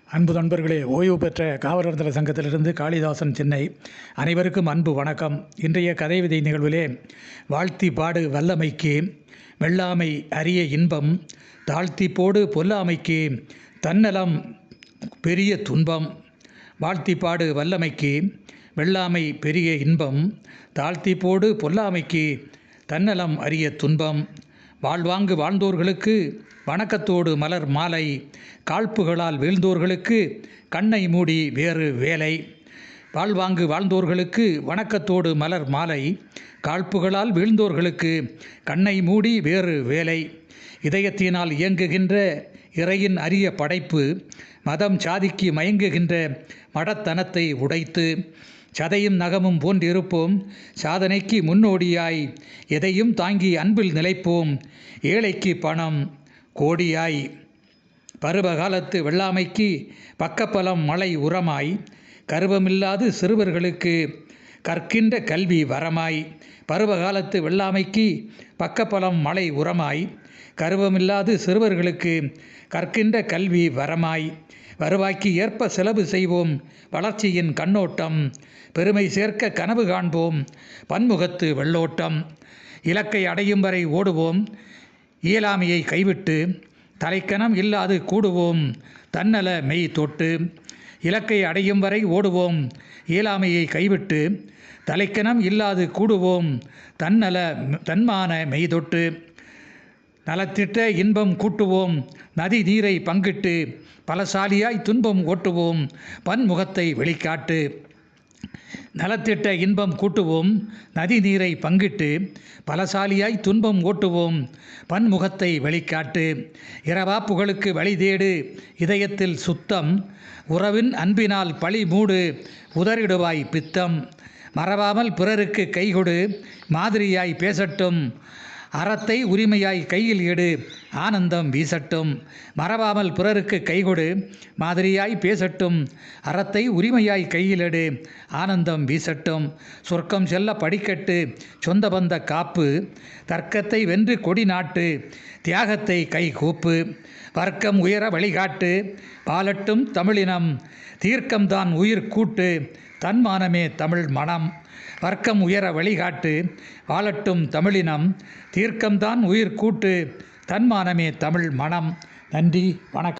அன்பு நண்பர்களே, ஓய்வு பெற்ற காவலர் நல சங்கத்திலிருந்து காளிதாசன், சென்னை. அனைவருக்கும் அன்பு வணக்கம். இன்றைய கதை விதை நிகழ்விலே வாழ்த்தி பாடு வல்லமைக்கு வெல்லாமை அரிய இன்பம், தாழ்த்தி போடு பொல்லாமைக்கு தன்னலம் பெரிய துன்பம். வாழ்த்தி பாடு வல்லமைக்கு வெல்லாமை பெரிய இன்பம், தாழ்த்தி போடு பொல்லாமைக்கு தன்னலம் அரிய துன்பம். வாழ்வாங்கு வாழ்ந்தோர்களுக்கு வணக்கத்தோடு மலர் மாலை, காழ்ப்புகளால் வீழ்ந்தோர்களுக்கு கண்ணை மூடி வேறு வேலை. வாழ்வாங்கு வாழ்ந்தோர்களுக்கு வணக்கத்தோடு மலர் மாலை, காழ்ப்புகளால் வீழ்ந்தோர்களுக்கு கண்ணை மூடி வேறு வேலை. இதயத்தினால் இயங்குகின்ற இறையின் அரிய படைப்பு, மதம் சாதிக்கு மயங்குகின்ற மடத்தனத்தை உடைத்து சதையும் நகமும் போன்றிருப்போம், சாதனைக்கு முன்னோடியாய் எதையும் தாங்கி அன்பில் நிலைப்போம், ஏழைக்கு பணம் கோடியாய். பருவகாலத்து வெள்ளாமைக்கு பக்கப்பலம் மழை உரமாய், கருவமில்லாது சிறுவர்களுக்கு கற்கின்ற கல்வி வரமாய். பருவகாலத்து வெள்ளாமைக்கு பக்கப்பலம் மழை உரமாய், கருவமில்லாது சிறுவர்களுக்கு கற்கின்ற கல்வி வரமாய். வருவாய்க்கு ஏற்ப செலவு செய்வோம் வளர்ச்சியின் கண்ணோட்டம், பெருமை சேர்க்க கனவு காண்போம் பன்முகத்து வெள்ளோட்டம். இலக்கை அடையும் வரை ஓடுவோம் இயலாமையை கைவிட்டு, தலைக்கணம் இல்லாது கூடுவோம் தன்னல மெய் தொட்டு. இலக்கை அடையும் வரை ஓடுவோம் இயலாமையை கைவிட்டு, தலைக்கணம் இல்லாது கூடுவோம் தன்மான மெய் தொட்டு. நலத்திட்ட இன்பம் கூட்டுவோம் நதி நீரை பங்கிட்டு, பலசாலியாய் துன்பம் ஓட்டுவோம் பன்முகத்தை வெளிக்காட்டு. நலத்திட்ட இன்பம் கூட்டுவோம் நதி நீரை பங்கிட்டு, பலசாலியாய் துன்பம் ஓட்டுவோம் பன்முகத்தை வெளிக்காட்டு. இரவா புகழுக்கு வழி தேடு இதயத்தில் சுத்தம், உறவின் அன்பினால் பழி மூடு உதறிடுவாய் பித்தம். மறவாமல் பிறருக்கு கைகொடு மாதிரியாய் பேசட்டும், அறத்தை உரிமையாய் கையில் எடு ஆனந்தம் வீசட்டும். மறவாமல் பிறருக்கு கைகொடு மாதிரியாய் பேசட்டும், அறத்தை உரிமையாய் கையில் எடு ஆனந்தம் வீசட்டும். சொர்க்கம் செல்ல படிக்கட்டு சொந்த பந்த காப்பு, தர்க்கத்தை வென்று கொடி நாட்டு தியாகத்தை கை கூப்பு. வர்க்கம் உயர வழிகாட்டு பாலட்டும் தமிழினம், தீர்க்கம்தான் உயிர் கூட்டு தன்மானமே தமிழ் மனம். வர்க்கம் உயர வழிகாட்டு வாழட்டும் தமிழினம், தீர்க்கம்தான் உயிர் கூட்டு தன்மானமே தமிழ் மனம். நன்றி, வணக்கம்.